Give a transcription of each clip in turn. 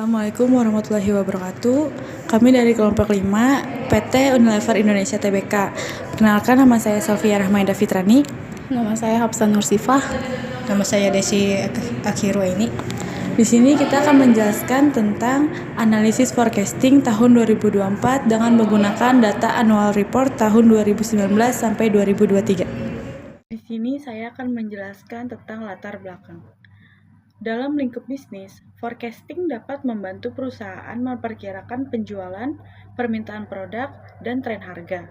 Assalamualaikum warahmatullahi wabarakatuh. Kami dari kelompok 5 PT Unilever Indonesia Tbk. Perkenalkan, nama saya Sofia Rahmaida Fitrani. Nama saya Hafsan Nursifah. Nama saya Desi Akhiru ini. Di sini kita akan menjelaskan tentang analisis forecasting tahun 2024 dengan menggunakan data annual report tahun 2019 sampai 2023. Di sini saya akan menjelaskan tentang latar belakang. Dalam lingkup bisnis, forecasting dapat membantu perusahaan memperkirakan penjualan, permintaan produk, dan tren harga.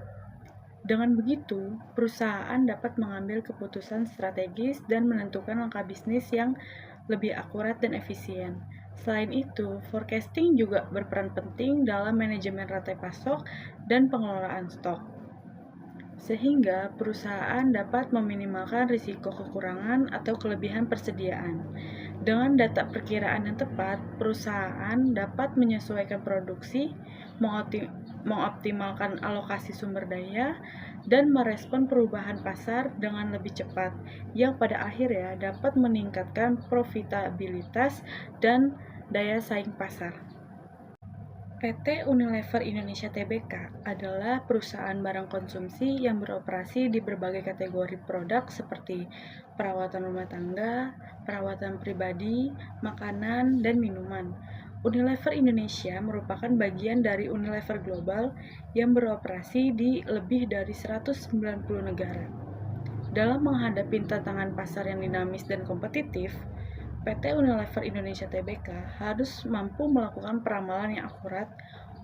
Dengan begitu, perusahaan dapat mengambil keputusan strategis dan menentukan langkah bisnis yang lebih akurat dan efisien. Selain itu, forecasting juga berperan penting dalam manajemen rantai pasok dan pengelolaan stok, sehingga perusahaan dapat meminimalkan risiko kekurangan atau kelebihan persediaan. Dengan data perkiraan yang tepat, perusahaan dapat menyesuaikan produksi, mengoptimalkan alokasi sumber daya, dan merespon perubahan pasar dengan lebih cepat, yang pada akhirnya dapat meningkatkan profitabilitas dan daya saing pasar. PT Unilever Indonesia Tbk adalah perusahaan barang konsumsi yang beroperasi di berbagai kategori produk seperti perawatan rumah tangga, perawatan pribadi, makanan, dan minuman. Unilever Indonesia merupakan bagian dari Unilever Global yang beroperasi di lebih dari 190 negara. Dalam menghadapi tantangan pasar yang dinamis dan kompetitif, PT Unilever Indonesia Tbk harus mampu melakukan peramalan yang akurat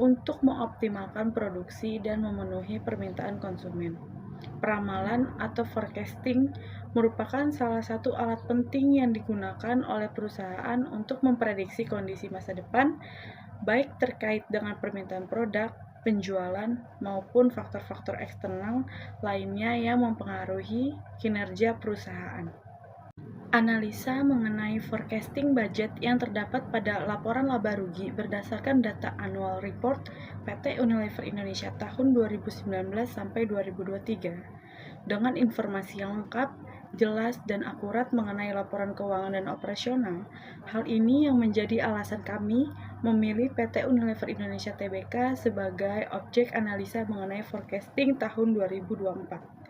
untuk mengoptimalkan produksi dan memenuhi permintaan konsumen. Peramalan atau forecasting merupakan salah satu alat penting yang digunakan oleh perusahaan untuk memprediksi kondisi masa depan, baik terkait dengan permintaan produk, penjualan, maupun faktor-faktor eksternal lainnya yang mempengaruhi kinerja perusahaan. Analisa mengenai forecasting budget yang terdapat pada laporan laba rugi berdasarkan data annual report PT Unilever Indonesia tahun 2019 sampai 2023. Dengan informasi yang lengkap, jelas, dan akurat mengenai laporan keuangan dan operasional, hal ini yang menjadi alasan kami memilih PT Unilever Indonesia Tbk sebagai objek analisa mengenai forecasting tahun 2024.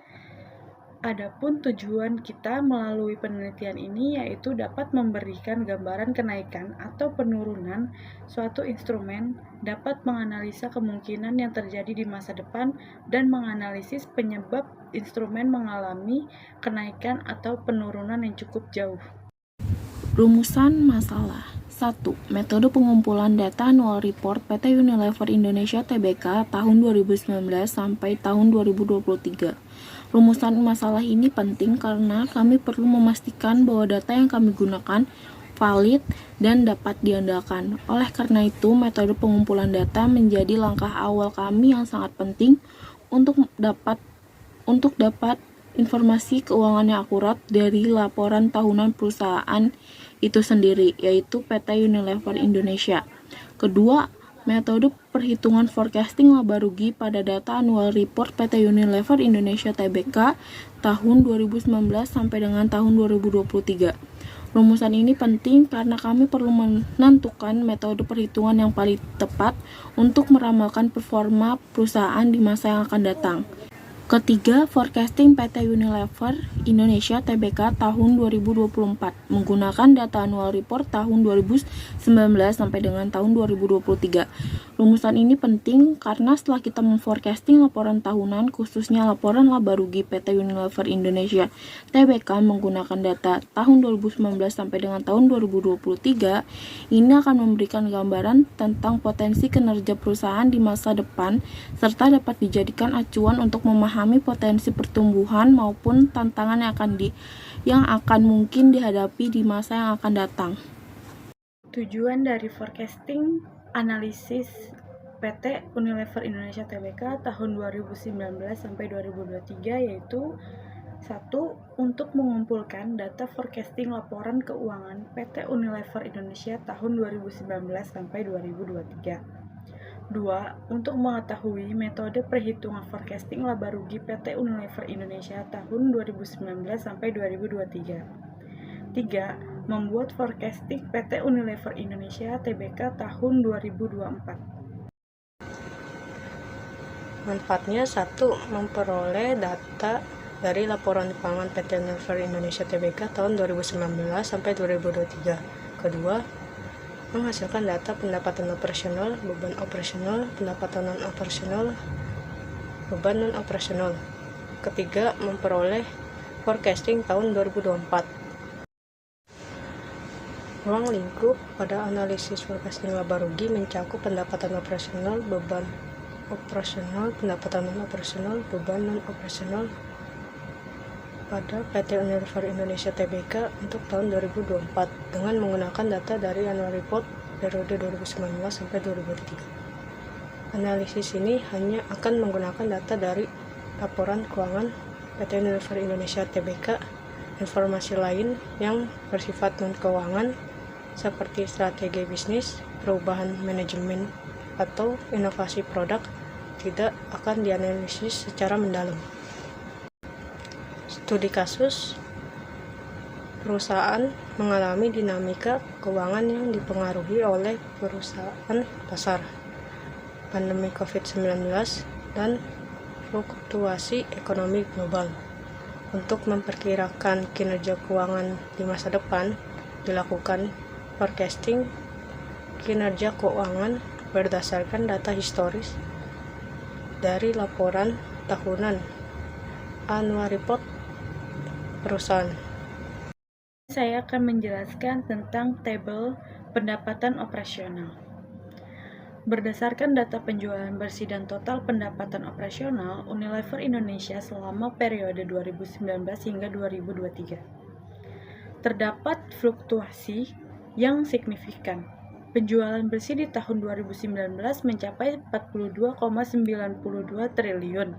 Adapun tujuan kita melalui penelitian ini yaitu dapat memberikan gambaran kenaikan atau penurunan suatu instrumen, dapat menganalisa kemungkinan yang terjadi di masa depan, dan menganalisis penyebab instrumen mengalami kenaikan atau penurunan yang cukup jauh. Rumusan masalah 1. Metode pengumpulan data annual report PT Unilever Indonesia Tbk tahun 2019 sampai tahun 2023. Rumusan masalah ini penting karena kami perlu memastikan bahwa data yang kami gunakan valid dan dapat diandalkan. Oleh karena itu, metode pengumpulan data menjadi langkah awal kami yang sangat penting untuk dapat informasi keuangan yang akurat dari laporan tahunan perusahaan itu sendiri, yaitu PT Unilever Indonesia. Kedua, metode perhitungan forecasting laba rugi pada data annual report PT Unilever Indonesia Tbk tahun 2019 sampai dengan tahun 2023. Rumusan ini penting karena kami perlu menentukan metode perhitungan yang paling tepat untuk meramalkan performa perusahaan di masa yang akan datang. Ketiga, forecasting PT Unilever Indonesia Tbk tahun 2024 menggunakan data annual report tahun 2019 sampai dengan tahun 2023. Rumusan ini penting karena setelah kita memforecasting laporan tahunan, khususnya laporan laba rugi PT Unilever Indonesia Tbk menggunakan data tahun 2019 sampai dengan tahun 2023, ini akan memberikan gambaran tentang potensi kinerja perusahaan di masa depan serta dapat dijadikan acuan untuk memahami potensi pertumbuhan maupun tantangan yang akan mungkin dihadapi di masa yang akan datang. Tujuan dari forecasting analisis PT Unilever Indonesia Tbk tahun 2019 sampai 2023 yaitu 1. Untuk mengumpulkan data forecasting laporan keuangan PT Unilever Indonesia tahun 2019 sampai 2023. 2. Untuk mengetahui metode perhitungan forecasting laba rugi PT Unilever Indonesia tahun 2019 sampai 2023. 3. membuat forecasting PT Unilever Indonesia Tbk tahun 2024. Manfaatnya: 1. Memperoleh data dari laporan keuangan PT Unilever Indonesia Tbk tahun 2019 sampai 2023. Kedua, menghasilkan data pendapatan operasional, beban operasional, pendapatan non-operasional, beban non-operasional. Ketiga, memperoleh forecasting tahun 2024. Ruang lingkup pada analisis forecasting laba rugi mencakup pendapatan operasional, beban operasional, pendapatan non-operasional, beban non-operasional pada PT Unilever Indonesia Tbk untuk tahun 2024 dengan menggunakan data dari annual report periode 2019 sampai 2023. Analisis ini hanya akan menggunakan data dari laporan keuangan PT Unilever Indonesia Tbk. Informasi lain yang bersifat non-keuangan seperti strategi bisnis, perubahan manajemen, atau inovasi produk tidak akan dianalisis secara mendalam. Studi kasus: perusahaan mengalami dinamika keuangan yang dipengaruhi oleh perusahaan pasar, pandemi COVID-19, dan fluktuasi ekonomi global. Untuk memperkirakan kinerja keuangan di masa depan, dilakukan forecasting kinerja keuangan berdasarkan data historis dari laporan tahunan annual report perusahaan. Saya akan menjelaskan tentang tabel pendapatan operasional. Berdasarkan data penjualan bersih dan total pendapatan operasional Unilever Indonesia selama periode 2019 hingga 2023, terdapat fluktuasi yang signifikan. Penjualan bersih di tahun 2019 mencapai 42,92 triliun,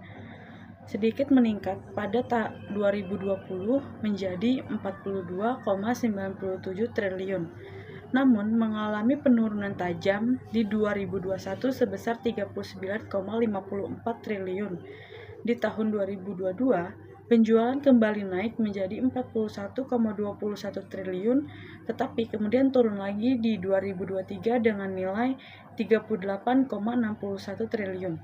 sedikit meningkat pada 2020 menjadi 42,97 triliun, namun mengalami penurunan tajam di 2021 sebesar 39,54 triliun. Di tahun 2022, penjualan kembali naik menjadi 41,21 triliun, tetapi kemudian turun lagi di 2023 dengan nilai 38,61 triliun.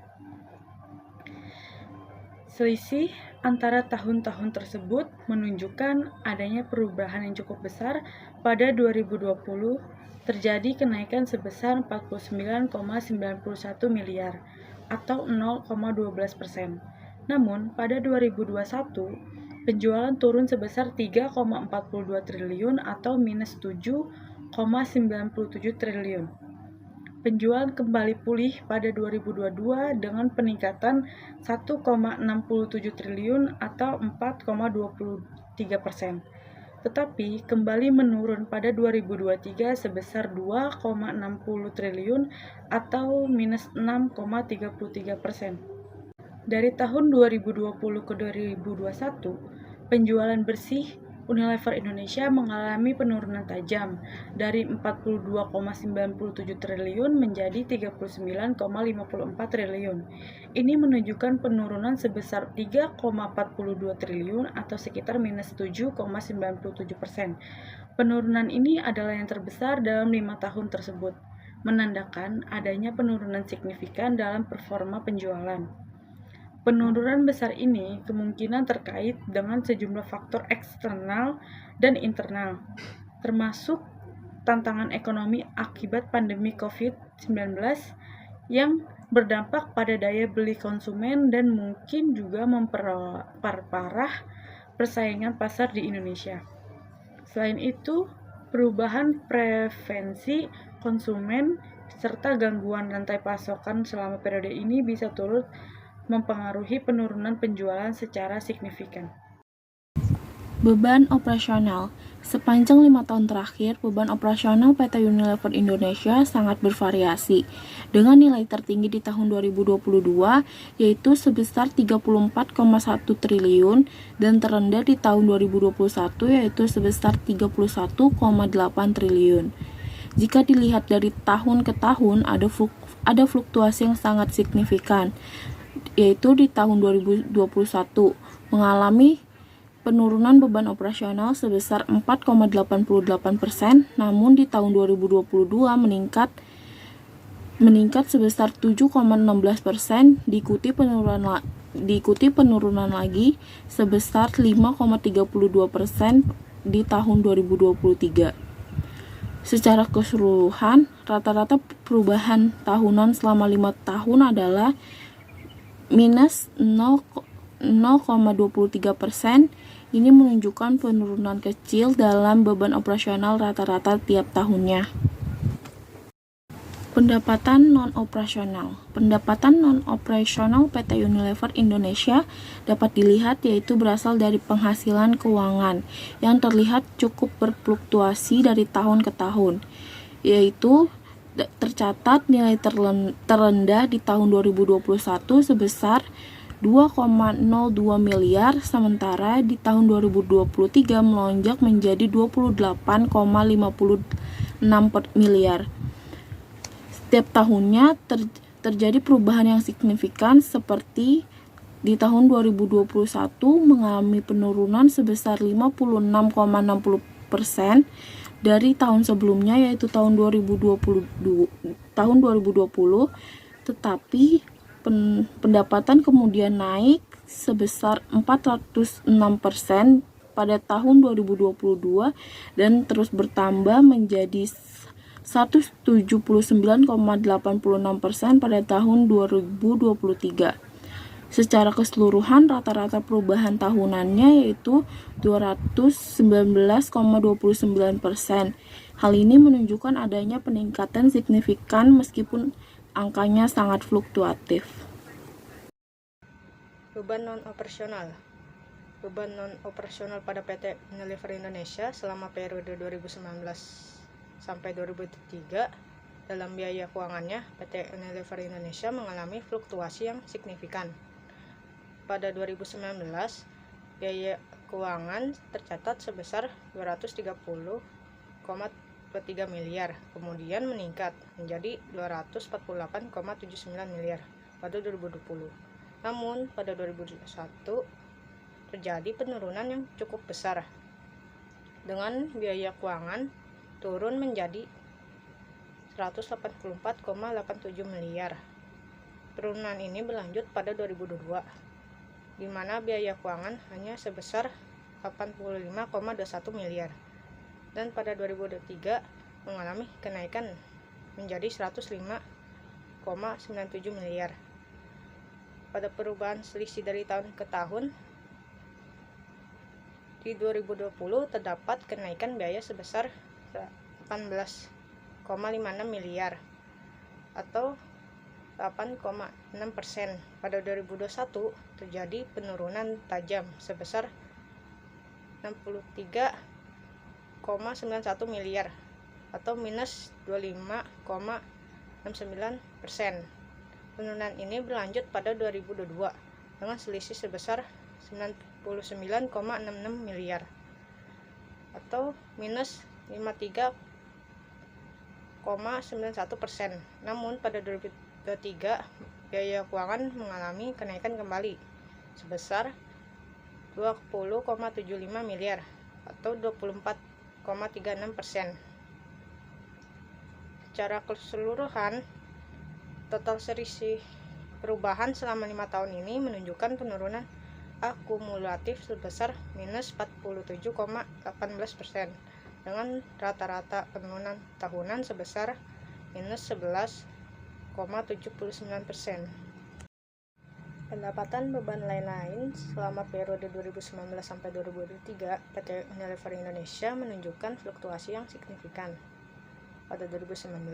Selisih antara tahun-tahun tersebut menunjukkan adanya perubahan yang cukup besar. Pada 2020 terjadi kenaikan sebesar 49,91 miliar atau 0,12%. Namun pada 2021 penjualan turun sebesar 3,42 triliun atau minus 7,97 triliun. Penjualan kembali pulih pada 2022 dengan peningkatan 1,67 triliun atau 4,23%. Tetapi kembali menurun pada 2023 sebesar 2,60 triliun atau minus 6,33%. Dari tahun 2020 ke 2021, penjualan bersih Unilever Indonesia mengalami penurunan tajam dari 42,97 triliun menjadi 39,54 triliun. Ini menunjukkan penurunan sebesar 3,42 triliun atau sekitar minus 7,97%. Penurunan ini adalah yang terbesar dalam 5 tahun tersebut, menandakan adanya penurunan signifikan dalam performa penjualan. Penurunan besar ini kemungkinan terkait dengan sejumlah faktor eksternal dan internal, termasuk tantangan ekonomi akibat pandemi COVID-19 yang berdampak pada daya beli konsumen dan mungkin juga memperparah persaingan pasar di Indonesia. Selain itu, perubahan preferensi konsumen serta gangguan rantai pasokan selama periode ini bisa turut mempengaruhi penurunan penjualan secara signifikan. Beban operasional. Sepanjang 5 tahun terakhir, beban operasional PT Unilever Indonesia sangat bervariasi, dengan nilai tertinggi di tahun 2022 yaitu sebesar 34,1 triliun dan terendah di tahun 2021 yaitu sebesar 31,8 triliun. Jika dilihat dari tahun ke tahun, ada fluktuasi yang sangat signifikan, yaitu di tahun 2021 mengalami penurunan beban operasional sebesar 4,88%, namun di tahun 2022 meningkat sebesar 7,16%, diikuti penurunan lagi sebesar 5,32% di tahun 2023. Secara keseluruhan, rata-rata perubahan tahunan selama 5 tahun adalah minus 0,23%. Ini menunjukkan penurunan kecil dalam beban operasional rata-rata tiap tahunnya. Pendapatan non-operasional. Pendapatan non-operasional PT Unilever Indonesia dapat dilihat yaitu berasal dari penghasilan keuangan yang terlihat cukup berfluktuasi dari tahun ke tahun, yaitu tercatat nilai terendah di tahun 2021 sebesar 2,02 miliar, sementara di tahun 2023 melonjak menjadi 28,56 miliar. Setiap tahunnya terjadi perubahan yang signifikan, seperti di tahun 2021 mengalami penurunan sebesar 56,60% dari tahun sebelumnya, yaitu tahun 2020, tetapi pendapatan kemudian naik sebesar 406% pada tahun 2022 dan terus bertambah menjadi 179,86% pada tahun 2023. Secara keseluruhan, rata-rata perubahan tahunannya yaitu 219,29%. Hal ini menunjukkan adanya peningkatan signifikan meskipun angkanya sangat fluktuatif. Beban non-operasional. Beban non-operasional pada PT Unilever Indonesia selama periode 2019 sampai 2003 dalam biaya keuangannya, PT Unilever Indonesia mengalami fluktuasi yang signifikan. Pada 2019, biaya keuangan tercatat sebesar 230,23 miliar, kemudian meningkat menjadi 248,79 miliar pada 2020. Namun pada 2021 terjadi penurunan yang cukup besar, dengan biaya keuangan turun menjadi 184,87 miliar. Penurunan ini berlanjut pada 2022, di mana biaya keuangan hanya sebesar 85,21 miliar, dan pada 2023 mengalami kenaikan menjadi 105,97 miliar. Pada perubahan selisih dari tahun ke tahun, di 2020 terdapat kenaikan biaya sebesar 18,56 miliar atau 8,6%. Pada 2021 terjadi penurunan tajam sebesar 63,91 miliar atau minus 25,69%. Penurunan ini berlanjut pada 2022 dengan selisih sebesar 99,66 miliar atau minus 53,91%. Namun pada 2023 biaya keuangan mengalami kenaikan kembali sebesar 20,75 miliar atau 24,36%. Secara keseluruhan, total selisih perubahan selama 5 tahun ini menunjukkan penurunan akumulatif sebesar minus 47,18% dengan rata-rata penurunan tahunan sebesar minus 11,79%. Pendapatan beban lain-lain selama periode 2019 sampai 2023 PT Unilever Indonesia menunjukkan fluktuasi yang signifikan. Pada 2019,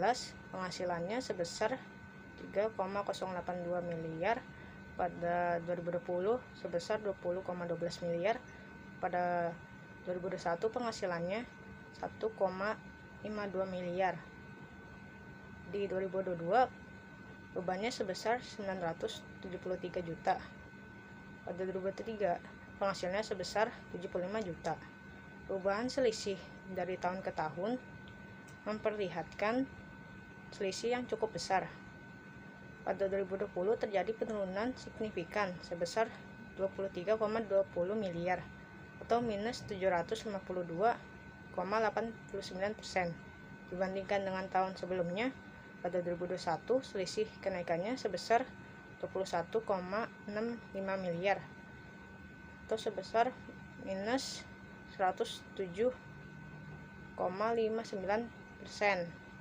penghasilannya sebesar 3,082 miliar, pada 2020 sebesar 20,12 miliar, pada 2021 penghasilannya 1,52 miliar. Di 2022 bebannya sebesar 973 juta. Pada 2023 penghasilannya sebesar 75 juta. Perubahan selisih dari tahun ke tahun memperlihatkan selisih yang cukup besar. Pada 2020 terjadi penurunan signifikan sebesar 23,20 miliar atau minus 752,89% dibandingkan dengan tahun sebelumnya. Pada 2021 selisih kenaikannya sebesar 21,65 miliar atau sebesar minus 107,59%.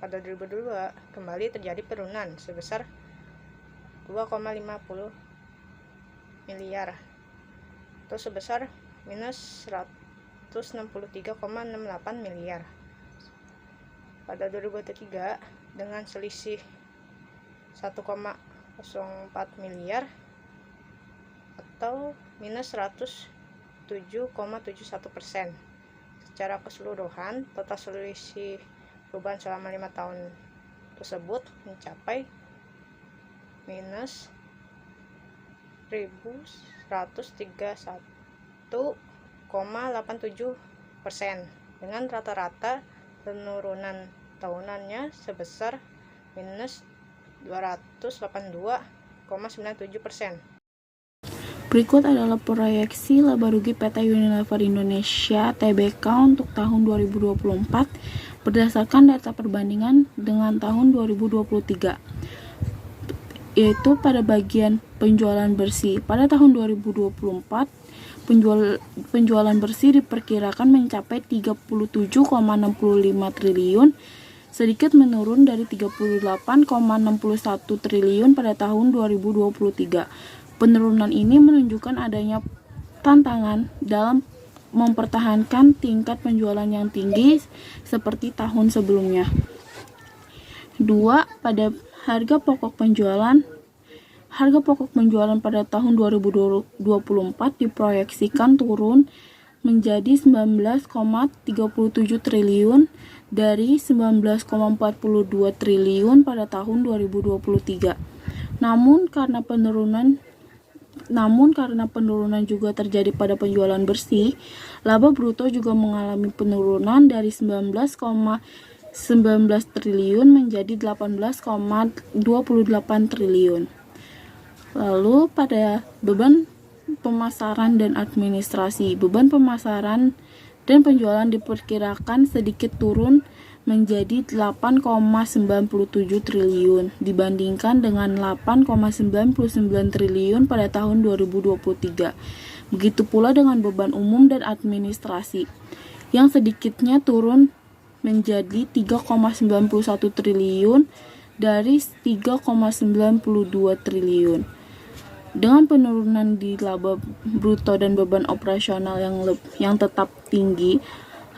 Pada 2022 kembali terjadi penurunan sebesar 2,50 miliar atau sebesar minus 163,68 miliar. Pada 2023 dengan selisih 1,04 miliar atau minus 107,71%. Secara keseluruhan, total selisih perubahan selama 5 tahun tersebut mencapai minus 1.131,87% dengan rata-rata penurunan tahunannya sebesar minus 282,97%. Berikut adalah proyeksi laba rugi PT Unilever Indonesia Tbk untuk tahun 2024 berdasarkan data perbandingan dengan tahun 2023, yaitu pada bagian penjualan bersih. Pada tahun 2024, penjualan bersih diperkirakan mencapai 37,65 triliun, sedikit menurun dari 38,61 triliun pada tahun 2023. Penurunan ini menunjukkan adanya tantangan dalam mempertahankan tingkat penjualan yang tinggi seperti tahun sebelumnya. 2. Pada harga pokok penjualan pada tahun 2024 diproyeksikan turun menjadi 19,37 triliun dari 19,42 triliun pada tahun 2023. Namun karena penurunan juga terjadi pada penjualan bersih, laba bruto juga mengalami penurunan dari 19 triliun menjadi 18,28 triliun. Lalu pada beban pemasaran dan administrasi, beban pemasaran dan penjualan diperkirakan sedikit turun menjadi 8,97 triliun dibandingkan dengan 8,99 triliun pada tahun 2023. Begitu pula dengan beban umum dan administrasi yang sedikitnya turun menjadi 3,91 triliun dari 3,92 triliun. Dengan penurunan di laba bruto dan beban operasional yang tetap tinggi,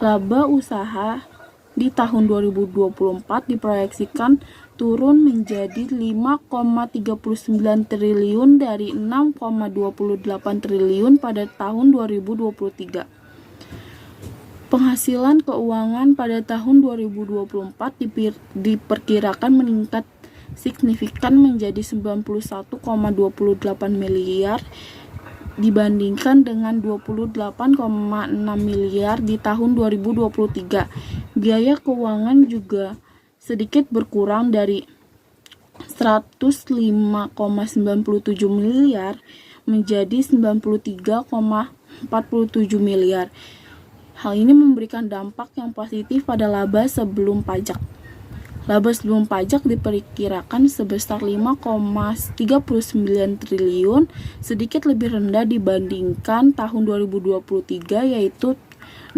laba usaha di tahun 2024 diproyeksikan turun menjadi 5,39 triliun dari 6,28 triliun pada tahun 2023. Penghasilan keuangan pada tahun 2024 diperkirakan meningkat signifikan menjadi 91,28 miliar dibandingkan dengan 28,6 miliar di tahun 2023. Biaya keuangan juga sedikit berkurang dari 105,97 miliar menjadi 93,47 miliar. Hal ini memberikan dampak yang positif pada laba sebelum pajak. Laba sebelum pajak diperkirakan sebesar 5,39 triliun, sedikit lebih rendah dibandingkan tahun 2023 yaitu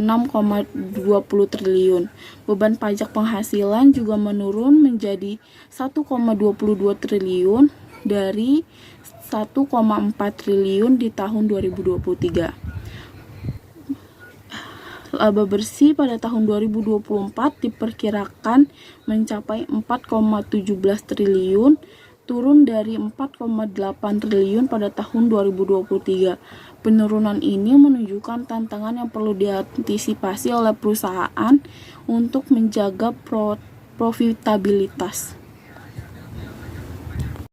6,20 triliun. Beban pajak penghasilan juga menurun menjadi 1,22 triliun dari 1,4 triliun di tahun 2023. Laba bersih pada tahun 2024 diperkirakan mencapai 4,17 triliun, turun dari 4,8 triliun pada tahun 2023. Penurunan ini menunjukkan tantangan yang perlu diantisipasi oleh perusahaan untuk menjaga profitabilitas.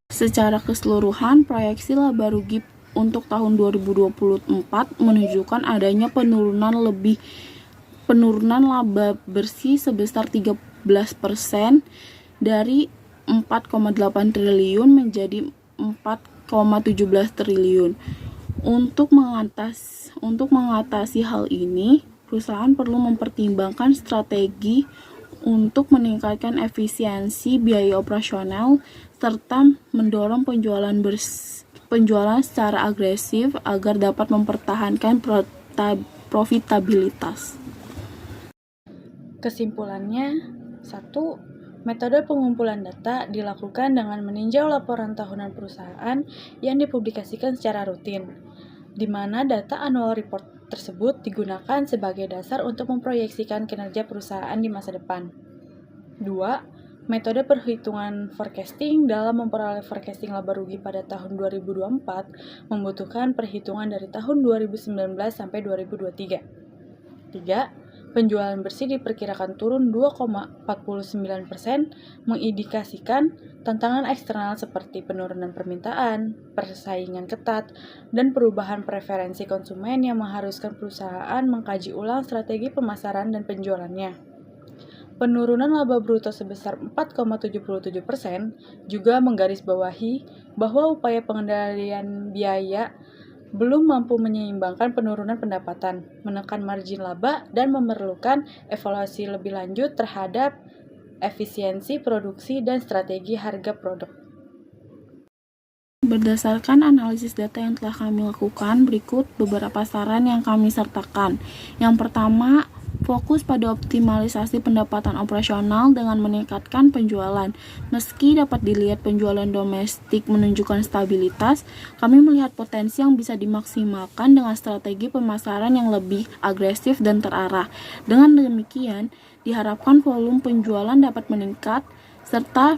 Secara keseluruhan, proyeksi laba rugi untuk tahun 2024 menunjukkan adanya penurunan laba bersih sebesar 13% dari 4,8 triliun menjadi 4,17 triliun. Untuk mengatasi hal ini, perusahaan perlu mempertimbangkan strategi untuk meningkatkan efisiensi biaya operasional serta mendorong penjualan secara agresif agar dapat mempertahankan profitabilitas. Kesimpulannya, 1. Metode pengumpulan data dilakukan dengan meninjau laporan tahunan perusahaan yang dipublikasikan secara rutin, di mana data annual report tersebut digunakan sebagai dasar untuk memproyeksikan kinerja perusahaan di masa depan. 2. Metode perhitungan forecasting dalam memperoleh forecasting laba rugi pada tahun 2024 membutuhkan perhitungan dari tahun 2019 sampai 2023. 3. Penjualan bersih diperkirakan turun 2,49%, mengindikasikan tantangan eksternal seperti penurunan permintaan, persaingan ketat, dan perubahan preferensi konsumen yang mengharuskan perusahaan mengkaji ulang strategi pemasaran dan penjualannya. Penurunan laba bruto sebesar 4,77% juga menggarisbawahi bahwa upaya pengendalian biaya belum mampu menyeimbangkan penurunan pendapatan, menekan margin laba, dan memerlukan evaluasi lebih lanjut terhadap efisiensi produksi dan strategi harga produk. Berdasarkan analisis data yang telah kami lakukan, berikut beberapa saran yang kami sertakan. Yang pertama, fokus pada optimalisasi pendapatan operasional dengan meningkatkan penjualan. Meski dapat dilihat penjualan domestik menunjukkan stabilitas, kami melihat potensi yang bisa dimaksimalkan dengan strategi pemasaran yang lebih agresif dan terarah. Dengan demikian, diharapkan volume penjualan dapat meningkat serta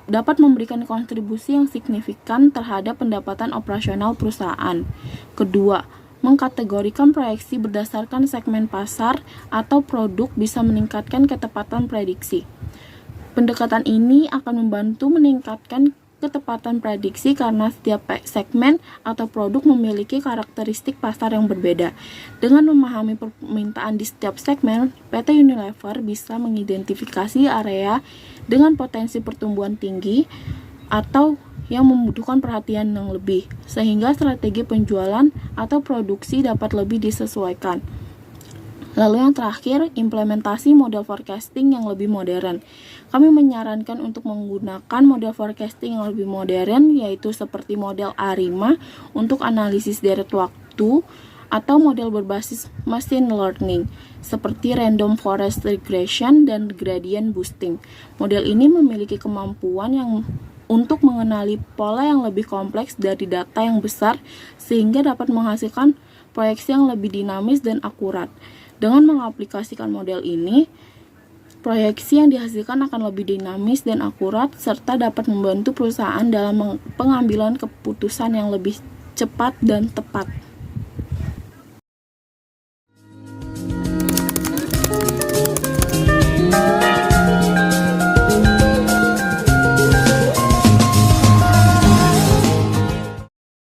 dapat memberikan kontribusi yang signifikan terhadap pendapatan operasional perusahaan. Kedua, mengkategorikan proyeksi berdasarkan segmen pasar atau produk bisa meningkatkan ketepatan prediksi. Pendekatan ini akan membantu meningkatkan ketepatan prediksi karena setiap segmen atau produk memiliki karakteristik pasar yang berbeda. Dengan memahami permintaan di setiap segmen, PT Unilever bisa mengidentifikasi area dengan potensi pertumbuhan tinggi atau yang membutuhkan perhatian yang lebih, sehingga strategi penjualan atau produksi dapat lebih disesuaikan. Lalu yang terakhir, implementasi model forecasting yang lebih modern. Kami menyarankan untuk menggunakan model forecasting yang lebih modern, yaitu seperti model ARIMA untuk analisis deret waktu, atau model berbasis machine learning, seperti random forest regression dan gradient boosting. Model ini memiliki kemampuan untuk mengenali pola yang lebih kompleks dari data yang besar sehingga dapat menghasilkan proyeksi yang lebih dinamis dan akurat. Dengan mengaplikasikan model ini, proyeksi yang dihasilkan akan lebih dinamis dan akurat serta dapat membantu perusahaan dalam pengambilan keputusan yang lebih cepat dan tepat.